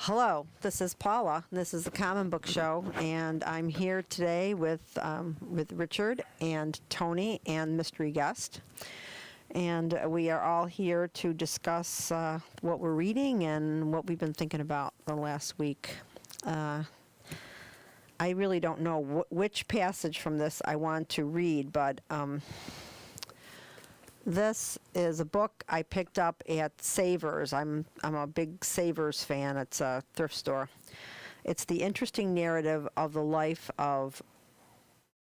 Hello, this is Paula. This is the Common Book Show, and I'm here today with Richard and Tony and mystery guest. And we are all here to discuss what we're reading and what we've been thinking about the last week. I really don't know which passage from this I want to read, but this is a book I picked up at Savers. I'm a big Savers fan. It's a thrift store. It's the interesting narrative of the life of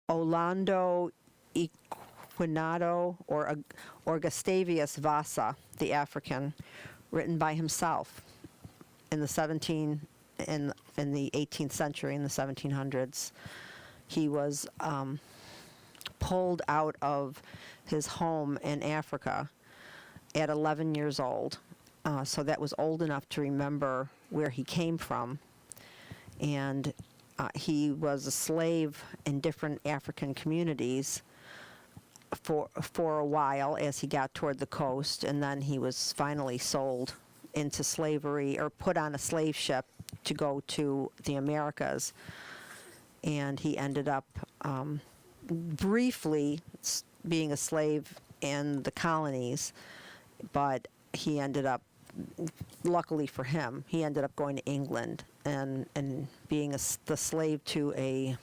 Orlando Equinato or Gustavus Vasa, the African, written by himself in the 18th century, in the 1700s. He was pulled out of his home in Africa at 11 years old. So that was old enough to remember where he came from. And he was a slave in different African communities for a while as he got toward the coast, and then he was finally sold into slavery or put on a slave ship to go to the Americas. And he ended up briefly being a slave in the colonies, but he ended up, luckily for him, he ended up going to England and being the slave to an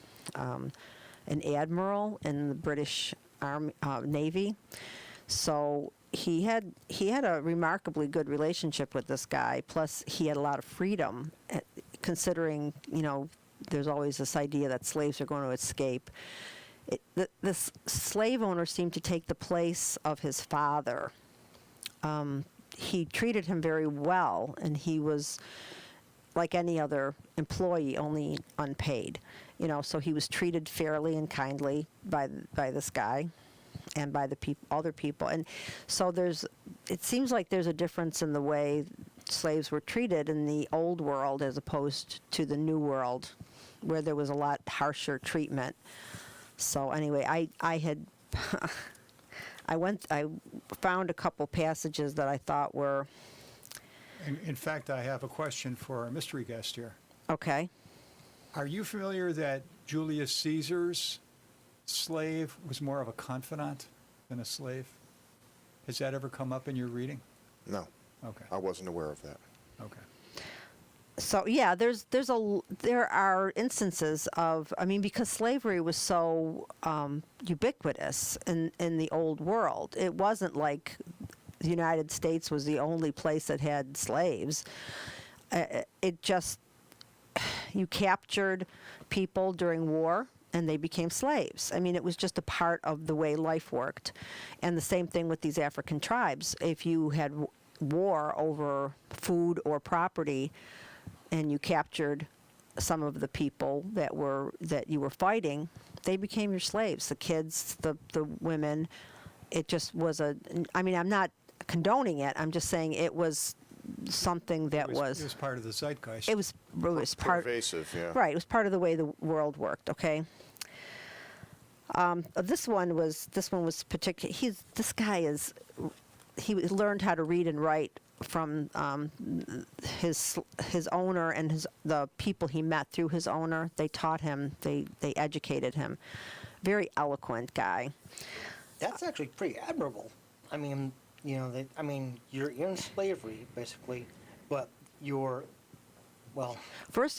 admiral in the British Army, Navy. So he had a remarkably good relationship with this guy. Plus, he had a lot of freedom, considering, there's always this idea that slaves are going to escape. This slave owner seemed to take the place of his father. He treated him very well, and he was like any other employee, only unpaid. So he was treated fairly and kindly by this guy and by the other people. And so it seems like there's a difference in the way slaves were treated in the old world as opposed to the new world, where there was a lot harsher treatment. So anyway, I found a couple passages that I thought were. In fact, I have a question for our mystery guest here. Okay. Are you familiar that Julius Caesar's slave was more of a confidant than a slave? Has that ever come up in your reading? No. Okay. I wasn't aware of that. Okay. So yeah, there are instances of, because slavery was so ubiquitous in the old world. It wasn't like the United States was the only place that had slaves. You captured people during war and they became slaves. It was just a part of the way life worked. And the same thing with these African tribes. If you had war over food or property, and you captured some of the people that you were fighting, they became your slaves. The kids, the women. It just was I'm not condoning it. I'm just saying it was something that It was part of the zeitgeist. It was part. Pervasive, yeah. Right. It was part of the way the world worked. Okay. This one was particular. He learned how to read and write from his owner and the people he met through his owner. They taught him. They educated him. Very eloquent guy. That's actually pretty admirable. You're in slavery basically, but your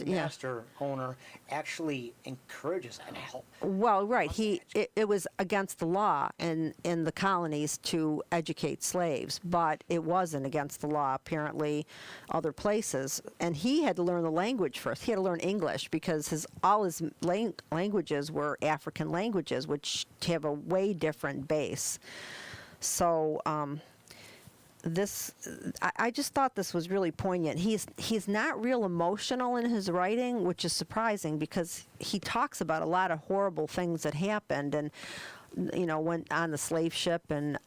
master owner actually encourages and help. Well, right. It was against the law in the colonies to educate slaves, but it wasn't against the law apparently other places. And he had to learn the language first. He had to learn English because all his languages were African languages, which have a way different base. So I just thought this was really poignant. He's not real emotional in his writing, which is surprising because he talks about a lot of horrible things that happened, and went on the slave ship and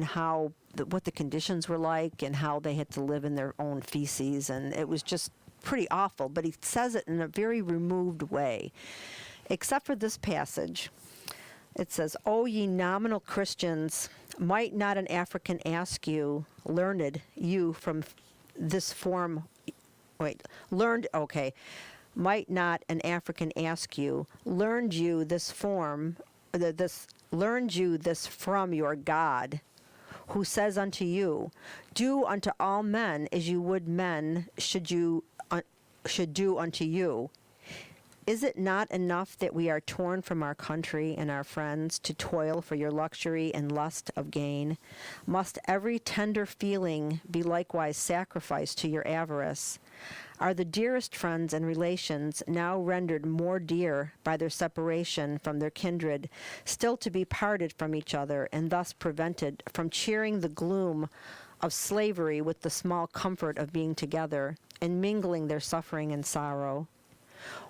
how what the conditions were like and how they had to live in their own feces, and it was just pretty awful. But he says it in a very removed way, except for this passage. It says, "O ye nominal Christians, might not an African ask you, learned you from this form okay. Might not an African ask you, learned you this from your God, who says unto you, do unto all men as you would men should do unto you. Is it not enough that we are torn from our country and our friends to toil for your luxury and lust of gain? Must every tender feeling be likewise sacrificed to your avarice? Are the dearest friends and relations, now rendered more dear by their separation from their kindred, still to be parted from each other, and thus prevented from cheering the gloom of slavery with the small comfort of being together, and mingling their suffering and sorrow?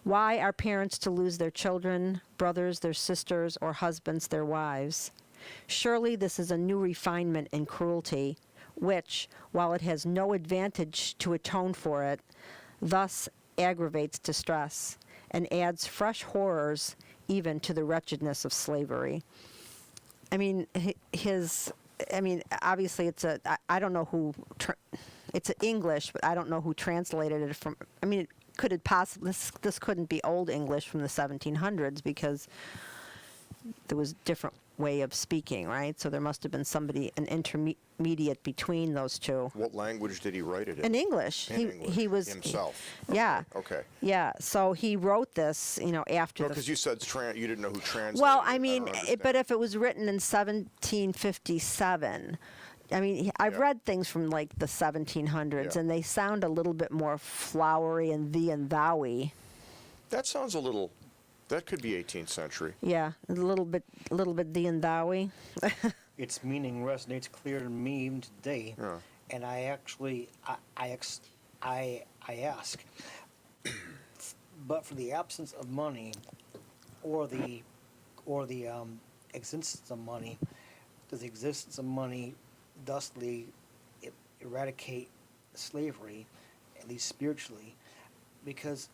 Why are parents to lose their children, brothers their sisters, or husbands their wives? Surely this is a new refinement in cruelty, which, while it has no advantage to atone for it, thus aggravates distress, and adds fresh horrors even to the wretchedness of slavery. I mean, obviously I don't know who, it's English, but I don't know who translated it from, could it possibly, this couldn't be Old English from the 1700s, because there was different way of speaking, right? So there must have been somebody, an intermediate between those two. What language did he write it in? In English. He was himself. Yeah. Okay. Yeah. So he wrote this, after. No, because you said you didn't know who translated. Well, it. but if it was written in 1757. I've read things from like the 1700s, Yeah. and they sound a little bit more flowery and thee and thou-y. That sounds a little. That could be 18th century. Yeah, a little bit thee and thou-y. Its meaning resonates clear to me even today, Yeah. and I actually I ask, but for the absence of money, or the existence of money, does the existence of money thusly eradicate slavery, at least spiritually? Because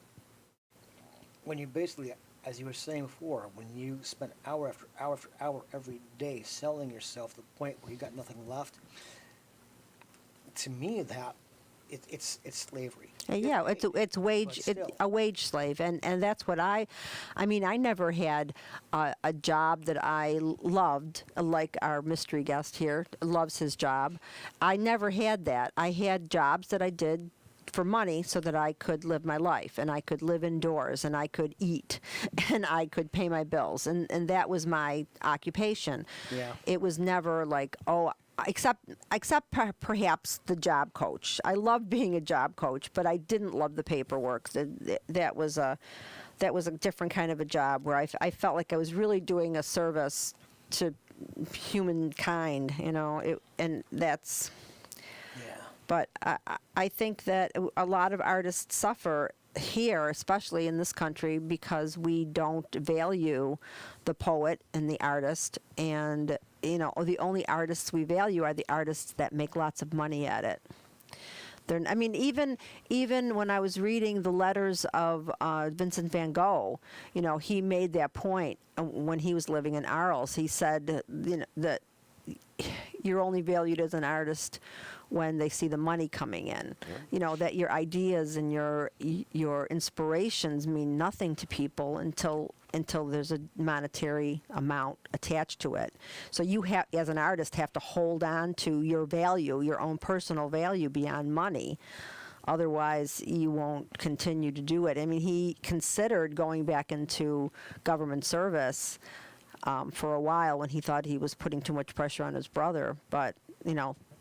when you basically, as you were saying before, when you spend hour after hour after hour every day selling yourself to the point where you got nothing left, to me that it's slavery. Yeah, it's a wage slave, and that's what I never had a job that I loved, like our mystery guest here loves his job. I never had that. I had jobs that I did for money so that I could live my life, and I could live indoors, and I could eat, and I could pay my bills, and that was my occupation. Yeah. It was never like, except perhaps the job coach. I loved being a job coach, but I didn't love the paperwork. That was a different kind of a job where I felt like I was really doing a service to humankind, and that's. Yeah. But I think that a lot of artists suffer here, especially in this country, because we don't value the poet and the artist, and the only artists we value are the artists that make lots of money at it. Even when I was reading the letters of Vincent van Gogh, he made that point when he was living in Arles. He said, that you're only valued as an artist when they see the money coming in. Yeah. That your ideas and your inspirations mean nothing to people until there's a monetary amount attached to it. So you have, as an artist, have to hold on to your value, your own personal value beyond money. Otherwise, you won't continue to do it. He considered going back into government service for a while when he thought he was putting too much pressure on his brother, but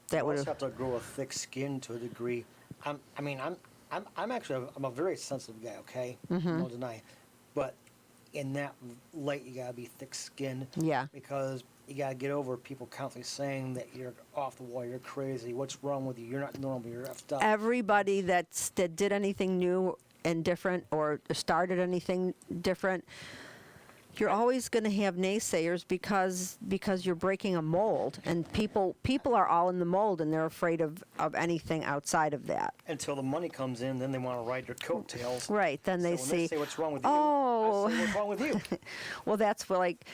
that would have to grow a thick skin to a degree. I'm a very sensitive guy. Okay, no deny, but in that light, you gotta be thick-skinned. Yeah. Because you gotta get over people constantly saying that you're off the wall, you're crazy. What's wrong with you? You're not normal. You're effed up. Everybody that did anything new and different or started anything different, you're always going to have naysayers because you're breaking a mold, and people are all in the mold, and they're afraid of anything outside of that. Until the money comes in, then they want to ride your coattails. Right. Then they So when see. they say what's wrong with oh, you, I say what's wrong with you. Well, that's like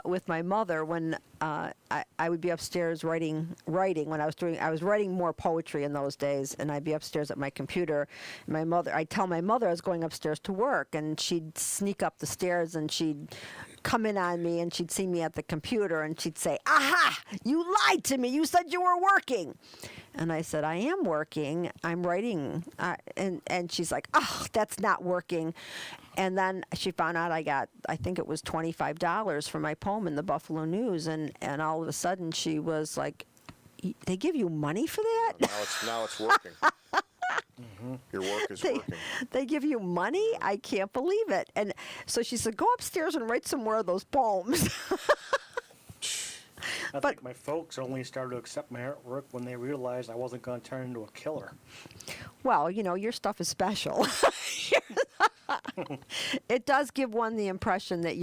with my mother when I would be upstairs writing when I was writing more poetry in those days, and I'd be upstairs at my computer. And I'd tell my mother I was going upstairs to work, and she'd sneak up the stairs and she'd come in on me, and she'd see me at the computer, and she'd say, "Aha! You lied to me. You said you were working." And I said, "I am working. I'm writing." And she's like, "Oh, that's not working." And then she found out I think it was $25 for my poem in the Buffalo News, and all of a sudden she was like, "They give you money for that?" Now it's working. Your work is working. They give you money? I can't believe it. And so she said, "Go upstairs and write some more of those poems." I think my folks only started to accept my artwork when they realized I wasn't going to turn into a killer. Well, your stuff is special. It does give one the impression that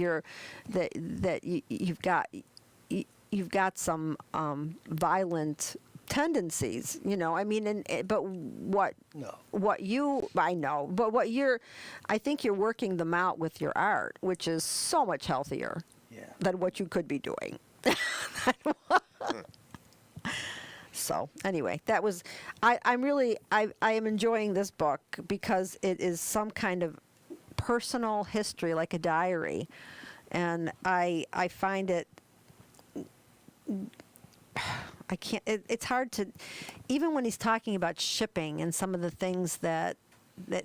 you've got some violent tendencies, I mean, but I think you're working them out with your art, which is so much healthier than what you could be doing. So anyway, that was, I am enjoying this book because it is some kind of personal history, like a diary, and I find it, it's hard to, even when he's talking about shipping and some of the things that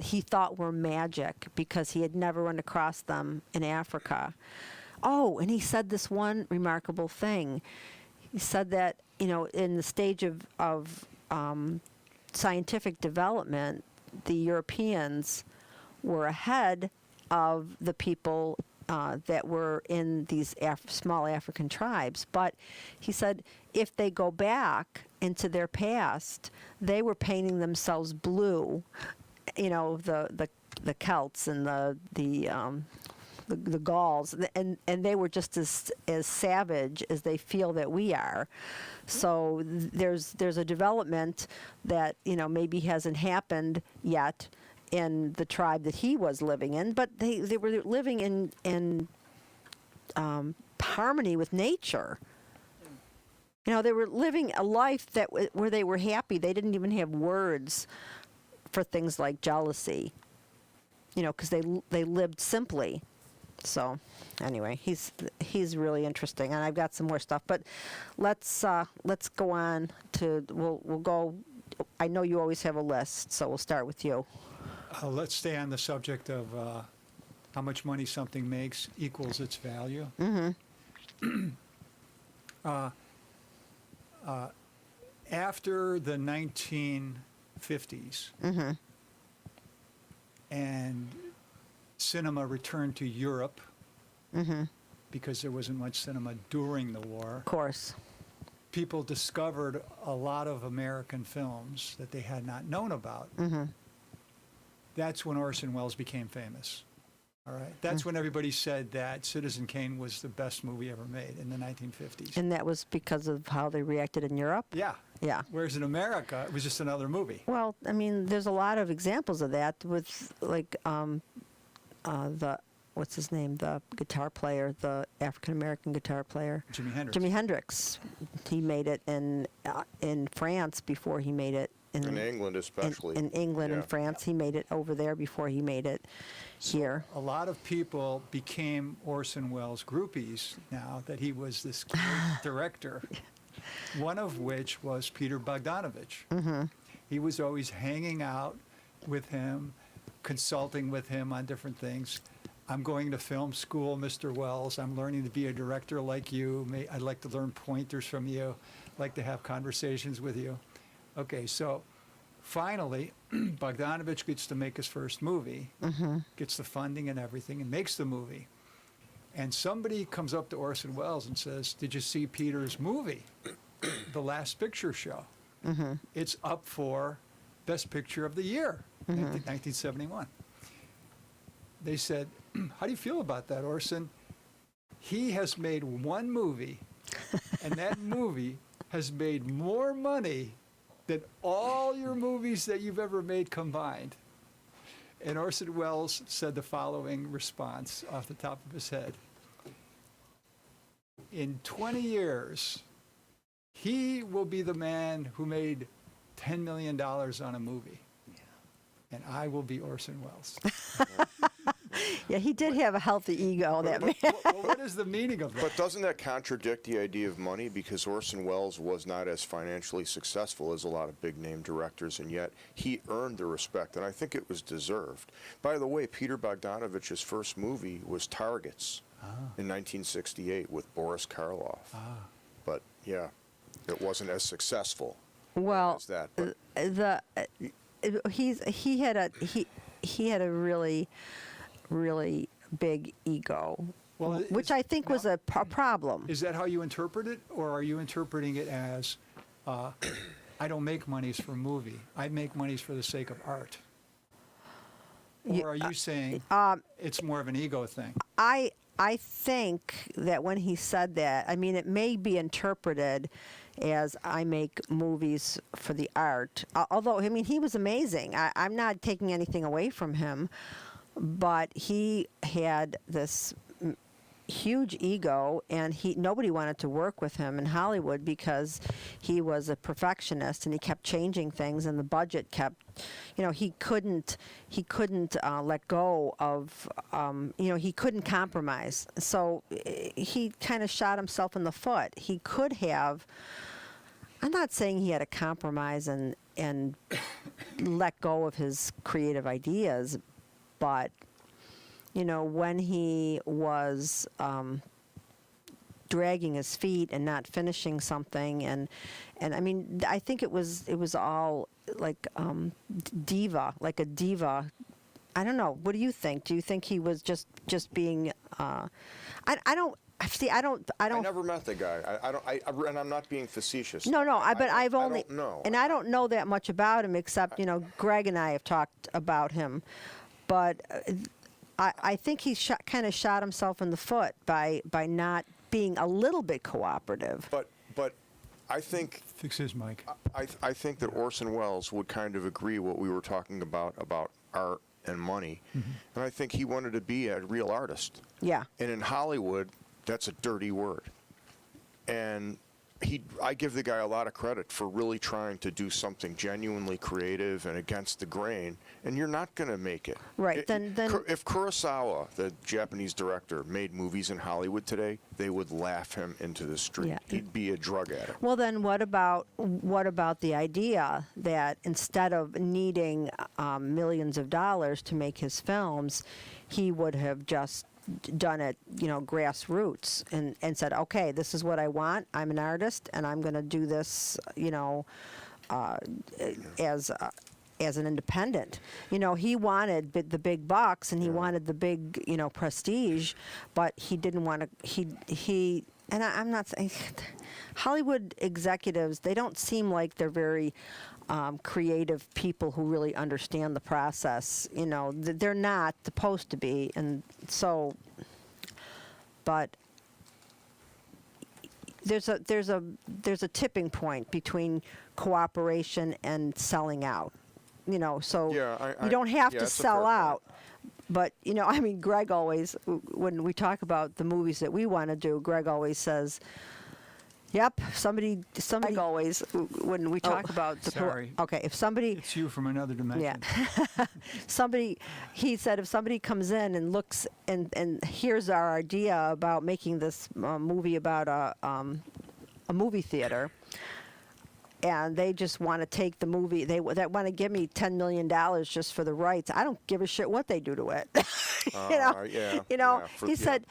he thought were magic because he had never run across them in Africa. Oh, and he said this one remarkable thing. He said that, in the stage of scientific development, the Europeans were ahead of the people that were in these small African tribes. But he said if they go back into their past, they were painting themselves blue, the Celts and the Gauls, and they were just as savage as they feel that we are. So there's a development that maybe hasn't happened yet in the tribe that he was living in, but they were living in harmony with nature. They were living a life where they were happy. They didn't even have words for things like jealousy, because they lived simply. So anyway, he's really interesting, and I've got some more stuff. But let's go on to we'll go. I know you always have a list, so we'll start with you. Let's stay on the subject of how much money something makes equals its value. After the 1950s, and cinema returned to Europe, because there wasn't much cinema during the war. Of course. People discovered a lot of American films that they had not known about. That's when Orson Welles became famous. All right. That's when everybody said that Citizen Kane was the best movie ever made in the 1950s. And that was because of how they reacted in Europe? Yeah. Yeah. Whereas in America, it was just another movie. Well, I mean, there's a lot of examples of that with, like, what's his name? The guitar player, the African-American guitar player. Jimi Hendrix. Jimi Hendrix. He made it in France before he made it In England especially. In England and Yeah. France. He made it over there before he made it here. A lot of people became Orson Welles groupies now that he was this great director, one of which was Peter Bogdanovich. He was always hanging out with him, consulting with him on different things. I'm going to film school, Mr. Welles. I'm learning to be a director like you. I'd like to learn pointers from you. I'd like to have conversations with you. Okay, so finally, Bogdanovich gets to make his first movie, gets the funding and everything, and makes the movie. And somebody comes up to Orson Welles and says, "Did you see Peter's movie, The Last Picture Show? It's up for Best Picture of the Year, 1971. They said, "How do you feel about that, Orson?" He has made one movie, and that movie has made more money than all your movies that you've ever made combined. And Orson Welles said the following response off the top of his head. in 20 years, he will be the man who made $10 million on a movie. And I will be Orson Welles. Yeah, he did have a healthy ego, that man. Well, what is the meaning of that? But doesn't that contradict the idea of money? Because Orson Welles was not as financially successful as a lot of big-name directors, and yet he earned the respect, and I think it was deserved. By the way, Peter Bogdanovich's first movie was Targets in 1968 with Boris Karloff. But, yeah, it wasn't as successful Well, as that. But he had a really big ego, Well, which I think was a problem. Is that how you interpret it, or are you interpreting it as, I don't make monies for a movie, I make monies for the sake of art? Or are you saying it's more of an ego thing? I think that when he said that, I mean, it may be interpreted as I make movies for the art. Although, I mean, he was amazing. I'm not taking anything away from him, but he had this huge ego, and nobody wanted to work with him in Hollywood because he was a perfectionist and he kept changing things, and the budget kept, he couldn't let go of, he couldn't compromise. So he kind of shot himself in the foot. He could have. I'm not saying he had to compromise and let go of his creative ideas, but when he was dragging his feet and not finishing something, and I mean, I think it was all like diva, like a diva. I don't know. What do you think? Do you think he was just being? I don't. See, I don't. I never met the guy. And I'm not being facetious. No, but I've only. I don't know. And I don't know that much about him, except Greg and I have talked about him, but I think he kind of shot himself in the foot by not being a little bit cooperative. But I think Fix his mic. I think that Orson Welles would kind of agree what we were talking about art and money, and I think he wanted to be a real artist. Yeah. And in Hollywood, that's a dirty word. And I give the guy a lot of credit for really trying to do something genuinely creative and against the grain, and you're not going to make it. Right. Then If Kurosawa, the Japanese director, made movies in Hollywood today, they would laugh him into the street. Yeah. He'd be a drug addict. well, then what about the idea that instead of needing millions of dollars to make his films, he would have just done it, grassroots, and said, okay, this is what I want. I'm an artist, and I'm going to do this, as an independent. He wanted the big bucks, and he wanted the big, prestige, but he didn't want to. He and I'm not saying Hollywood executives. They don't seem like they're very creative people who really understand the process. They're not supposed to be, and so. But there's a tipping point between cooperation and selling out. So Yeah, you don't have yeah, to that's a sell fair out. But I mean, Greg always, when we talk about the movies that we want to do, Greg always says, "Yep, somebody always when we talk about the Sorry. okay, if somebody It's you from another dimension. yeah, he said if somebody comes in and looks and hears our idea about making this movie about a movie theater, and they just want to take the movie, they want to give me $10 million just for the rights. I don't give a shit what they do to it. He said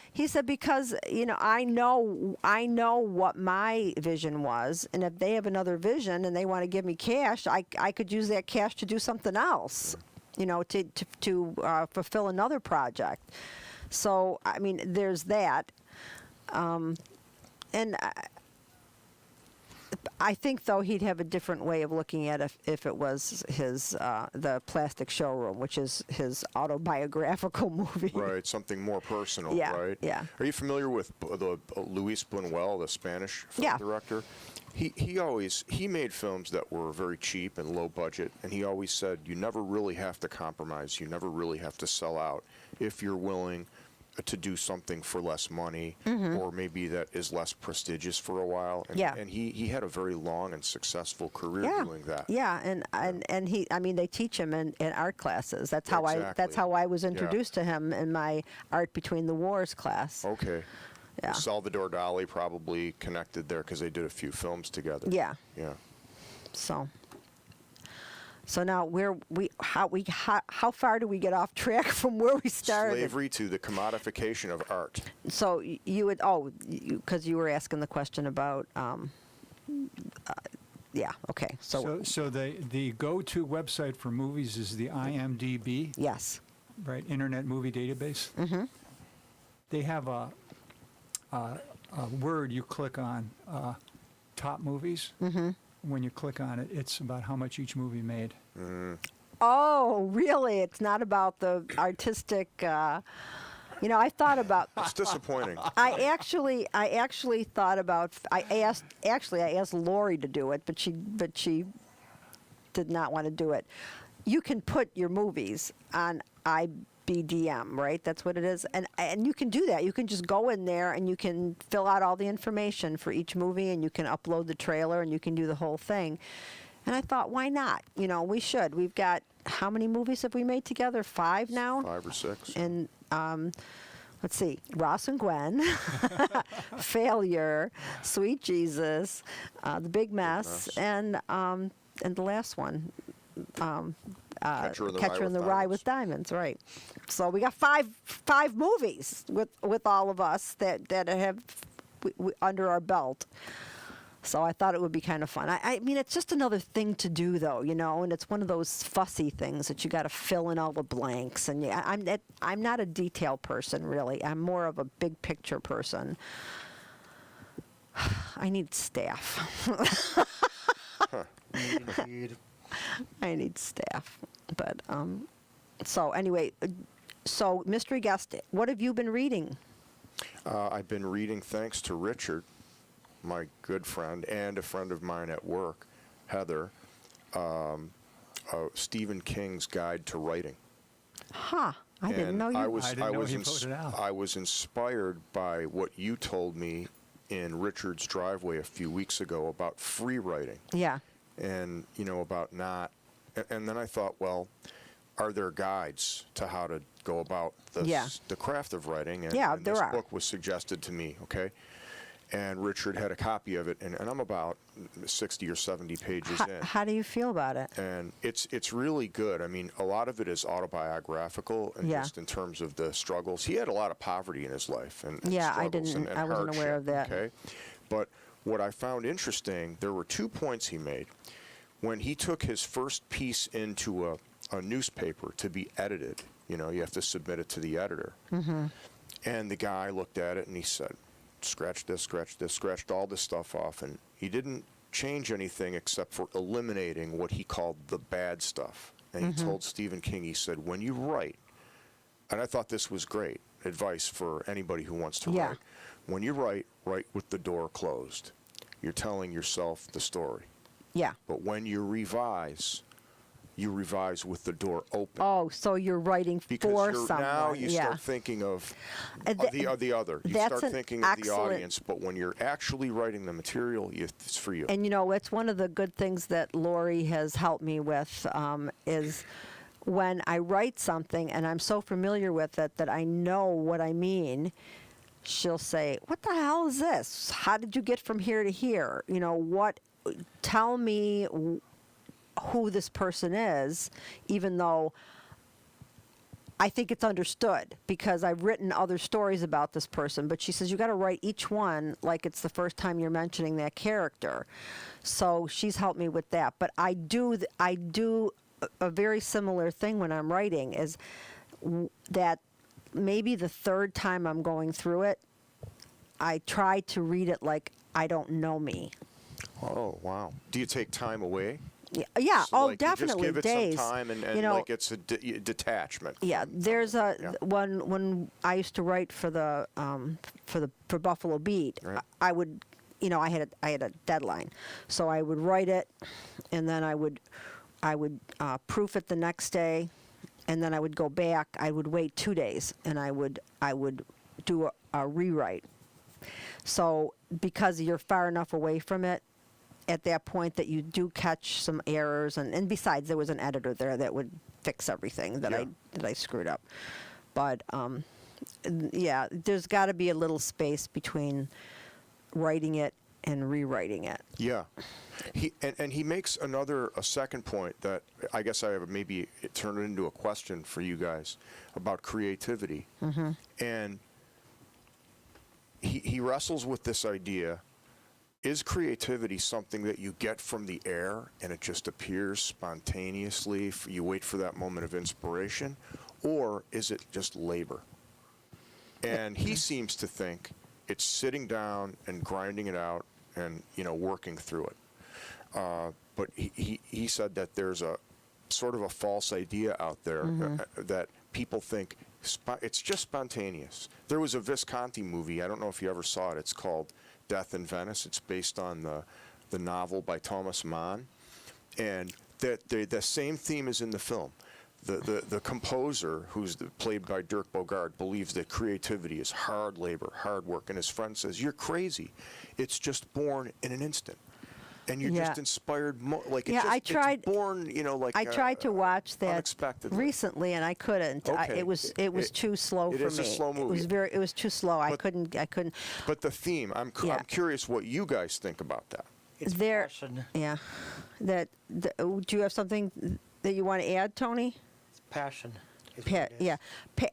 because I know what my vision was, and if they have another vision and they want to give me cash, I could use that cash to do something else, to fulfill another project. So I mean, there's that, and. I think, though, he'd have a different way of looking at it if it was his the Plastic Showroom, which is his autobiographical movie. Right, something more personal, Yeah, right? yeah. Are you familiar with Luis Buñuel, the Spanish film director? He made films that were very cheap and low budget, and he always said, you never really have to compromise, you never really have to sell out if you're willing to do something for less money, or maybe that is less prestigious for a while. And, Yeah. and he had a very long and successful career Yeah, doing that. yeah, and he, I mean, they teach him in art classes. That's how Exactly. that's how I was Yeah. introduced to him in my Art Between the Wars class. Okay. Yeah. Salvador Dali probably connected there because they did a few films together. Yeah. Yeah. So now how far do we get off track from where we started? Slavery to the commodification of art. So you would because you were asking the question about yeah, okay, So the go-to website for movies is the IMDb, yes, right? Internet Movie Database. Mm-hmm. They have a word you click on, top movies. Mm-hmm. When you click on it, it's about how much each movie made. oh really, it's not about the artistic I thought about It's disappointing. I actually thought about. I asked Lori to do it, but she did not want to do it. You can put your movies on IBDM, right? That's what it is, and you can do that. You can just go in there and you can fill out all the information for each movie, and you can upload the trailer, and you can do the whole thing. And I thought, why not? We should. We've got, how many movies have we made together? 5 now. 5 or 6. And let's see, Ross and Gwen, Failure, Sweet Jesus, The Big Mess, and the last one, Catcher in the Rye with Diamonds, right? So we got five movies with all of us that have under our belt. So I thought it would be kind of fun. I mean, it's just another thing to do, though, and it's one of those fussy things that you got to fill in all the blanks. And I'm not a detail person, really. I'm more of a big picture person. I need staff. Indeed. I need staff. But so anyway, so mystery guest, what have you been reading? I've been reading, thanks to Richard, my good friend, and a friend of mine at work, Heather, Stephen King's Guide to Writing. Huh. I didn't know you. I didn't know he put it out. I was inspired by what you told me in Richard's driveway a few weeks ago about free writing. Yeah. And, about not. And then I thought, well, are there guides to how to go about this, Yeah. the craft of writing? And, Yeah, and there this are. book was suggested to me, okay? And Richard had a copy of it, and I'm about 60 or 70 pages in. How do you feel about it? And it's really good. I mean, a lot of it is autobiographical, and Yeah. just in terms of the struggles. He had a lot of poverty in his life, and Yeah, I struggles didn't- and I wasn't aware of hardship, that. Okay, but what I found interesting, there were 2 points he made. When he took his first piece into a newspaper to be edited, you have to submit it to the editor. Mm-hmm. And the guy looked at it and he said, scratch this, scratched all this stuff off, and he didn't change anything except for eliminating what he called the bad stuff. And he told Stephen King, he said, when you write, and I thought this was great advice for anybody who wants to Yeah. write, when you write with the door closed. You're telling yourself the story. Yeah. But when you revise with the door open. Oh, so you're writing Because for someone. now you yeah. start thinking of th- the other. You that's start an thinking of the excellent- audience. But when you're actually writing the material, it's for you. And it's one of the good things that Lori has helped me with is when I write something and I'm so familiar with it that I know what I mean, she'll say, "What the hell is this? How did you get from here to here? Tell me who this person is," even though I think it's understood because I've written other stories about this person. But she says, you got to write each one like it's the first time you're mentioning that character. So she's helped me with that. But I do a very similar thing when I'm writing is that maybe the third time I'm going through it, I try to read it like I don't know me. Oh, wow. Do you take time away? Yeah. So, Oh, like, definitely. You just give it days. some time and like it's a detachment. Yeah, from there's something. when I used to write for Buffalo Beat, Right. I would, I had a deadline, so I would write it, and then I would proof it the next day, and then I would go back. I would wait 2 days, and I would do a rewrite. So because you're far enough away from it at that point that you do catch some errors, and besides there was an editor there that would fix everything that I screwed up. But yeah, there's got to be a little space between writing it and rewriting it. Yeah. He makes a second point that I guess I have maybe turned it into a question for you guys about creativity. Mm-hmm. And he wrestles with this idea: is creativity something that you get from the air and it just appears spontaneously? You wait for that moment of inspiration, or is it just labor? And he seems to think it's sitting down and grinding it out and working through it. But he said that there's a sort of a false idea out there that people think it's just spontaneous. There was a Visconti movie, I don't know if you ever saw it, it's called Death in Venice. It's based on the novel by Thomas Mann. And the same theme is in the film. The composer, who's played by Dirk Bogarde, believes that creativity is hard labor, hard work. And his friend says, "You're crazy. It's just born in an instant." And you're just inspired, I tried. It's born, I tried to watch that unexpectedly. recently, and I couldn't. Okay. It was too slow for me. It is a slow movie. It was too slow. I couldn't. But the theme, I'm curious what you guys think about that. It's There, passion. yeah. Do you have something that you want to add, Tony? It's passion. Is what it is. Yeah,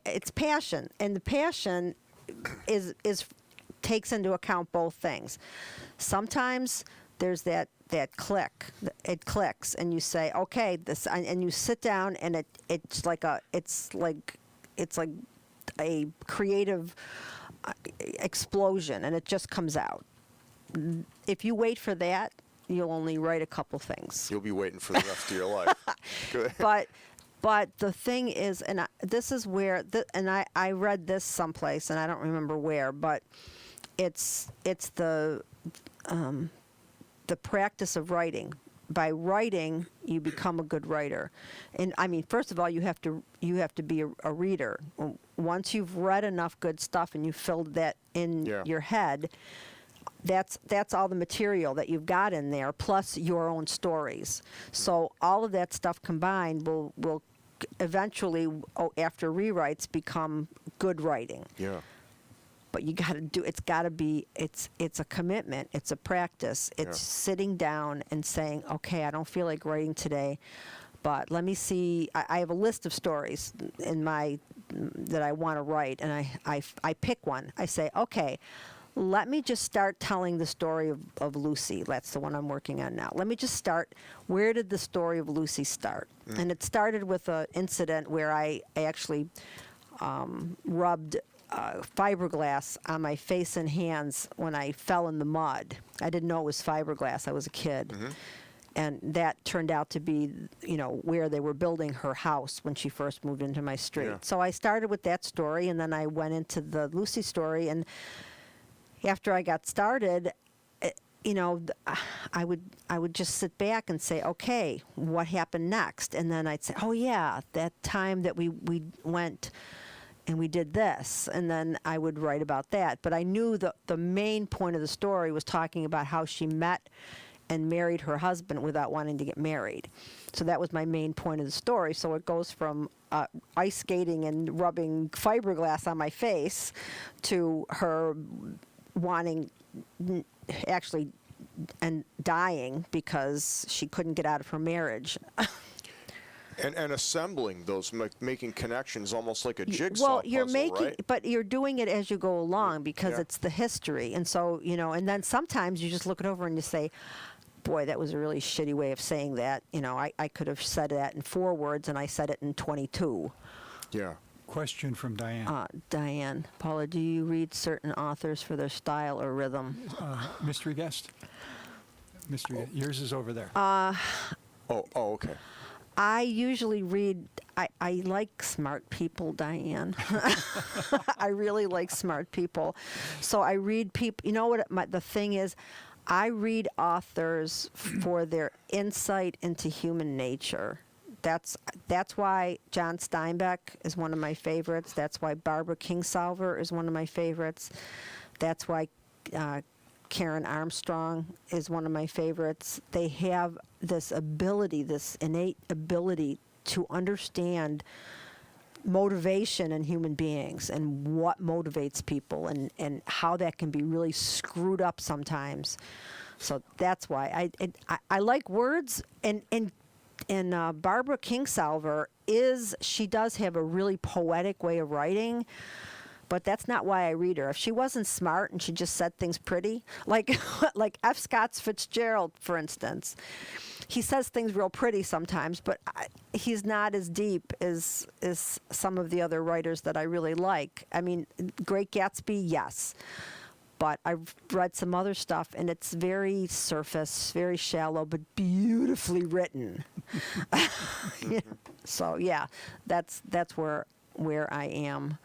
it's passion, and the passion is takes into account both things. Sometimes there's that click. It clicks, and you say, okay, this, and you sit down, and it's like a creative explosion, and it just comes out. If you wait for that, you'll only write a couple things. You'll be waiting for the rest of your life. Good. But the thing is, and this is where, I read this someplace, and I don't remember where, but it's the practice of writing. By writing, you become a good writer. And I mean, first of all, you have to be a reader. Once you've read enough good stuff and you've filled that in your head, that's all the material that you've got in there, plus your own stories. So all of that stuff combined will eventually, after rewrites, become good writing. Yeah. But you got to do. It's got to be. It's a commitment. It's a practice. It's sitting down and saying, okay, I don't feel like writing today, but let me see. I have a list of stories that I want to write, and I pick one. I say, okay, let me just start telling the story of Lucy. That's the one I'm working on now. Let me just start. Where did the story of Lucy start? And it started with an incident where I actually rubbed fiberglass on my face and hands when I fell in the mud. I didn't know it was fiberglass. I was a kid. And that turned out to be, where they were building her house when she first moved into my street. Yeah. So I started with that story, and then I went into the Lucy story. And after I got started, I would just sit back and say, okay, what happened next? And then I'd say, oh yeah, that time that we went and we did this, and then I would write about that. But I knew the main point of the story was talking about how she met and married her husband without wanting to get married. So that was my main point of the story. So it goes from ice skating and rubbing fiberglass on my face to her wanting, actually, and dying because she couldn't get out of her marriage. And assembling those, making connections almost like a jigsaw well, you're puzzle, making, right? but you're doing it as you go along because it's the history. And so, and then sometimes you just look it over and you say, boy, that was a really shitty way of saying that. I could have said that in 4 words, and I said it in 22. Yeah. Question from Diane. Diane, Paula, do you read certain authors for their style or rhythm? Mystery guest. Yours is over there. Oh, okay. I usually read, I like smart people, Diane. I really like smart people. So I read people, the thing is, I read authors for their insight into human nature. That's why John Steinbeck is one of my favorites. That's why Barbara Kingsolver is one of my favorites. That's why Karen Armstrong is one of my favorites. They have this ability, this innate ability to understand motivation in human beings and what motivates people and how that can be really screwed up sometimes. So that's why I like words, and Barbara Kingsolver she does have a really poetic way of writing, but that's not why I read her. If she wasn't smart and she just said things pretty, like F. Scott Fitzgerald, for instance, he says things real pretty sometimes, but he's not as deep as some of the other writers that I really like. I mean, Great Gatsby, yes. But I've read some other stuff, and it's very surface, very shallow, but beautifully written. Yeah. So yeah, that's where I am.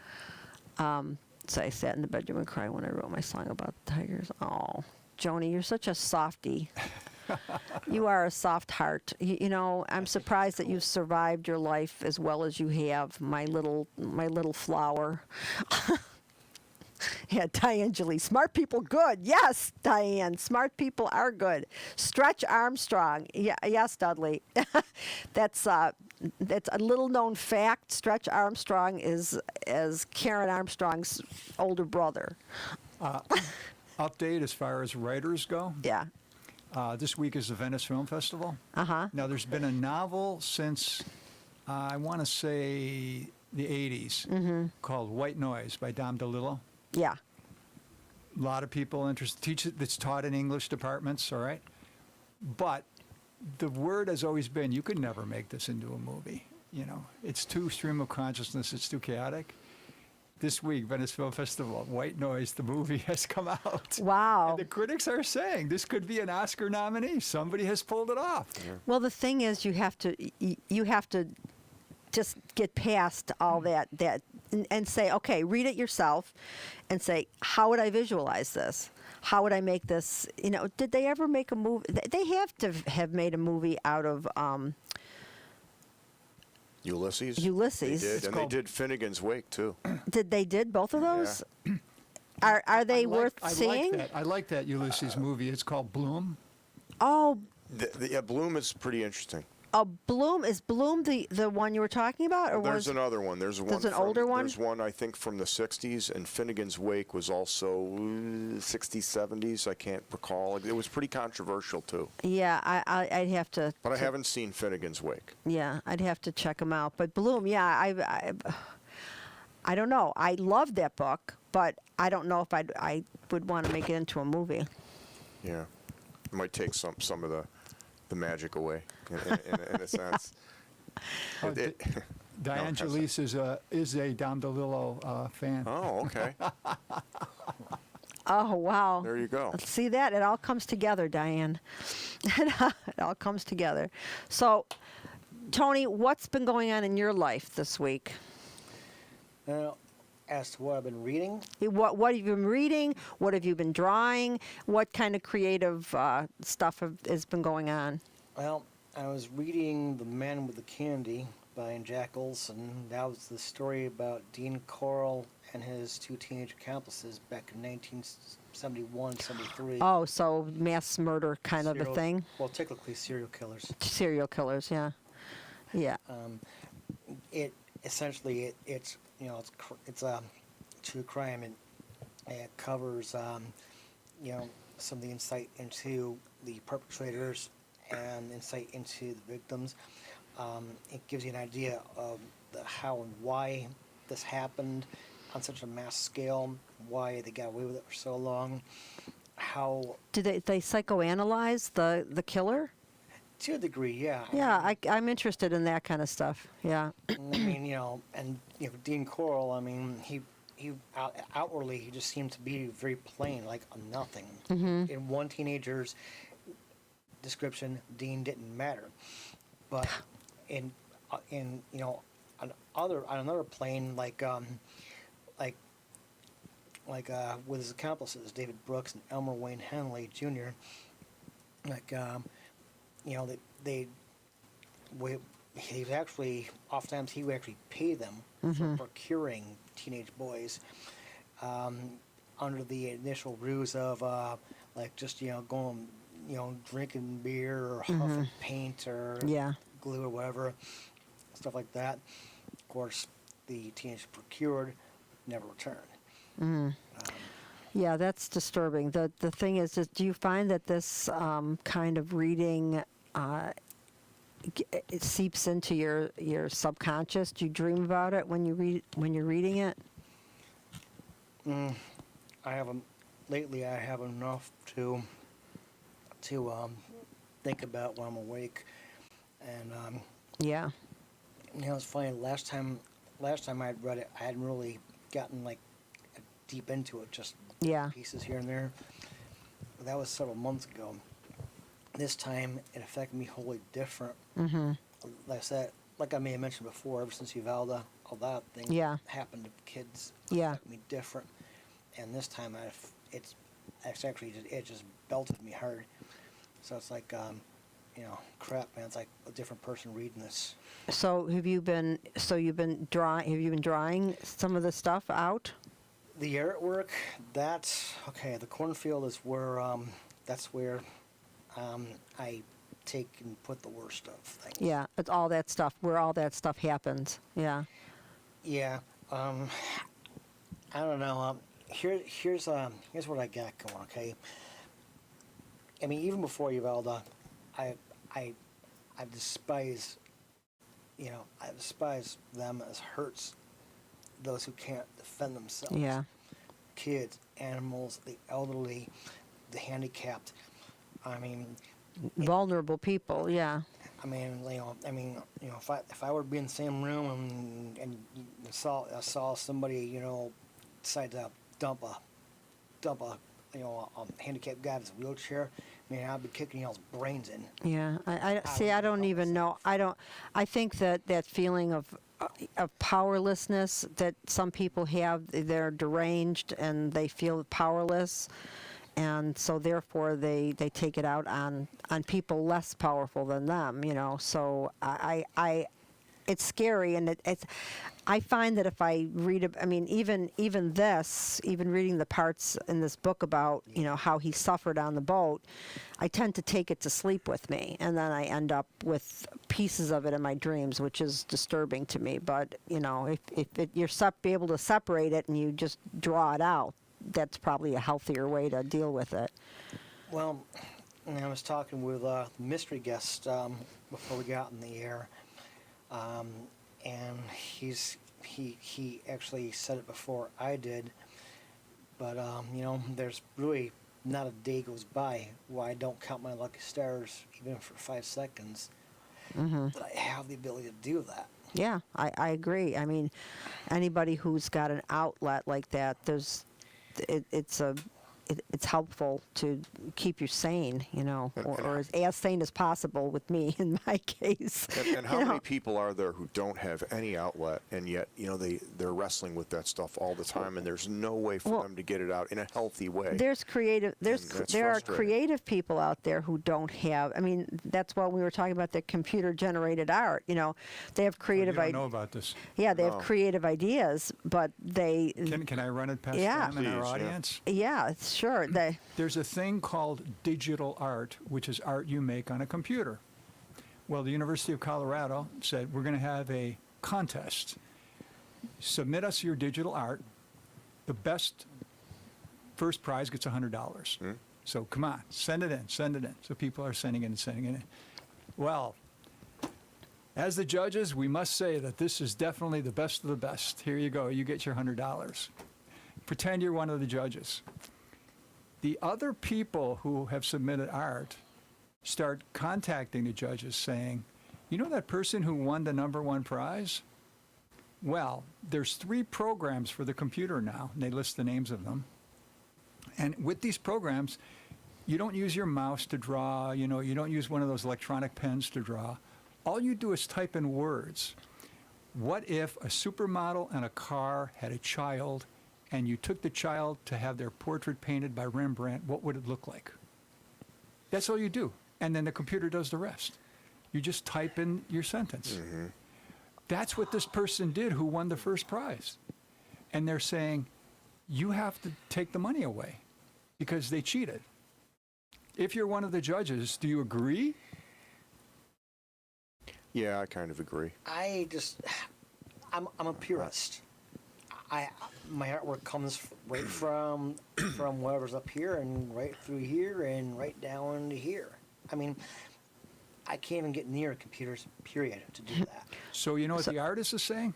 So I sat in the bedroom and cried when I wrote my song about the tigers. Oh, Joni, you're such a softie. You are a soft heart. You know, I'm surprised that you've survived your life as well as you have, my little flower. Yeah, Diane Julie. Smart people good. Yes, Diane. Smart people are good. Stretch Armstrong. Yeah, yes, Dudley. That's a little known fact. Stretch Armstrong is Karen Armstrong's older brother. Update as far as writers go. Yeah. This week is the Venice Film Festival. Uh-huh. Now, there's been a novel since, I want to say, the 80s called White Noise by Dom DeLillo. Yeah. A lot of people interested. It's taught in English departments, all right? But the word has always been, you could never make this into a movie. You know, it's too stream of consciousness. It's too chaotic. This week, Venice Film Festival, White Noise, the movie, has come out. Wow. And the critics are saying this could be an Oscar nominee. Somebody has pulled it off. Yeah. Well, the thing is, you have to just get past all that and say, okay, read it yourself and say, how would I visualize this? How would I make this? You know, did they ever make a movie? They have to have made a movie out of Ulysses. Ulysses. They did, and they did Finnegan's Wake too. Did both of those? Yeah. Are they worth seeing? I like that Ulysses movie. It's called Bloom. Oh. Yeah, Bloom is pretty interesting. Bloom, is Bloom the one you were talking about, or there's another one? There's an older one. There's one I think from the '60s, and Finnegan's Wake was also '60s, '70s. I can't recall. It was pretty controversial too. Yeah, I'd have to. But I haven't seen Finnegan's Wake. Yeah, I'd have to check them out. But Bloom, yeah, I don't know. I love that book, but I don't know if I would want to make it into a movie. Yeah, it might take some of the magic away, in a sense. Diane Jalise is a Dom DeLillo fan. Oh, okay. Oh, wow. There you go. See that? It all comes together, Diane. It all comes together. So, Tony, what's been going on in your life this week? As to what I've been reading. What have you been reading? What have you been drawing? What kind of creative stuff has been going on? Well, I was reading The Man with the Candy by Jack Olson. That was the story about Dean Corll and his two teenage accomplices back in 1971, 73. Oh, so mass murder kind of a thing? Well, technically serial killers. Serial killers, yeah. Yeah. It essentially it's a true crime, and it covers some of the insight into the perpetrators and insight into the victims. It gives you an idea of the how and why this happened on such a mass scale, why they got away with it for so long, how... Did they psychoanalyze the killer? To a degree, yeah. Yeah, I'm interested in that kind of stuff, yeah. I mean, Dean Corll, I mean, he outwardly, he just seemed to be very plain, like a nothing. Mm-hmm. In one teenager's description, Dean didn't matter. But on another plane, like with his accomplices, David Brooks and Elmer Wayne Henley Jr., he's actually, oftentimes he would actually pay them for procuring teenage boys, under the initial ruse of like just going drinking beer or huffing paint or Yeah. glue or whatever, stuff like that. Of course, the teenagers procured never returned. Yeah, that's disturbing. The thing is, do you find that this kind of reading it seeps into your subconscious? Do you dream about it when you're reading it? I haven't lately. I have enough to think about when I'm awake, and Yeah. it's funny. Last time I'd read it, I hadn't really gotten like deep into it, just Yeah. pieces here and there. But that was several months ago. This time it affected me wholly different. Mm-hmm. Like I said, like I may have mentioned before, ever since Uvalde, all that thing Yeah. happened to kids. Yeah. Affect me different. And this time it's actually it just belted me hard. So it's like crap, man. It's like a different person reading this. So you've been drawing? Have you been drawing some of the stuff out? The artwork, that's okay. The cornfield is where that's where I take and put the worst of things. Yeah, it's all that stuff. Where all that stuff happens. Yeah. Yeah. I don't know. Here's what I got going. Okay. I mean, even before Uvalde, I despise. I despise them as hurts those who can't defend themselves. Yeah. Kids, animals, the elderly, the handicapped. I mean, Vulnerable people. Yeah. if I were to be in the same room and saw somebody, decide to dump a handicapped guy in his wheelchair, I'd be kicking y'all's brains in. Yeah. I see. I don't even know. I think that feeling of powerlessness that some people have, they're deranged and they feel powerless, and so therefore they take it out on people less powerful than them. So I it's scary, and I find that if I read, even reading the parts in this book about how he suffered on the boat, I tend to take it to sleep with me, and then I end up with pieces of it in my dreams, which is disturbing to me. But if you're be able to separate it and you just draw it out, that's probably a healthier way to deal with it. Well, I was talking with the mystery guest before we got in the air. And he actually said it before I did, but there's really not a day goes by where I don't count my lucky stars, even for 5 seconds, that I have the ability to do that. Yeah, I agree. Anybody who's got an outlet like that, it's helpful to keep you sane, or as sane as possible with me in my case. And how many people are there who don't have any outlet, and yet they're wrestling with that stuff all the time, and there's no way for them to get it out in a healthy way. There are creative people out there who don't have. That's why we were talking about the computer generated art. They have creative I know about this. Yeah, they have creative ideas, but they. Can I run it past Yeah. them and our Please, yeah. audience? Yeah, sure. There's a thing called digital art, which is art you make on a computer. Well, the University of Colorado said, we're going to have a contest. Submit us your digital art. The best first prize gets $100. So come on, send it in. So people are sending it in. Well, as the judges, we must say that this is definitely the best of the best. Here you go. You get your $100. Pretend you're one of the judges. The other people who have submitted art start contacting the judges saying, that person who won the #1 prize? Well, there's 3 programs for the computer now, and they list the names of them. And with these programs, you don't use your mouse to draw, you don't use one of those electronic pens to draw. All you do is type in words. What if a supermodel and a car had a child, and you took the child to have their portrait painted by Rembrandt? What would it look like? That's all you do. And then the computer does the rest. You just type in your sentence. That's what this person did who won the first prize. And they're saying, you have to take the money away because they cheated. If you're one of the judges, do you agree? Yeah, I kind of agree. I'm a purist. My artwork comes right from whatever's up here and right through here and right down to here. I mean, I can't even get near a computer's period to do that. So you know what the artist is saying?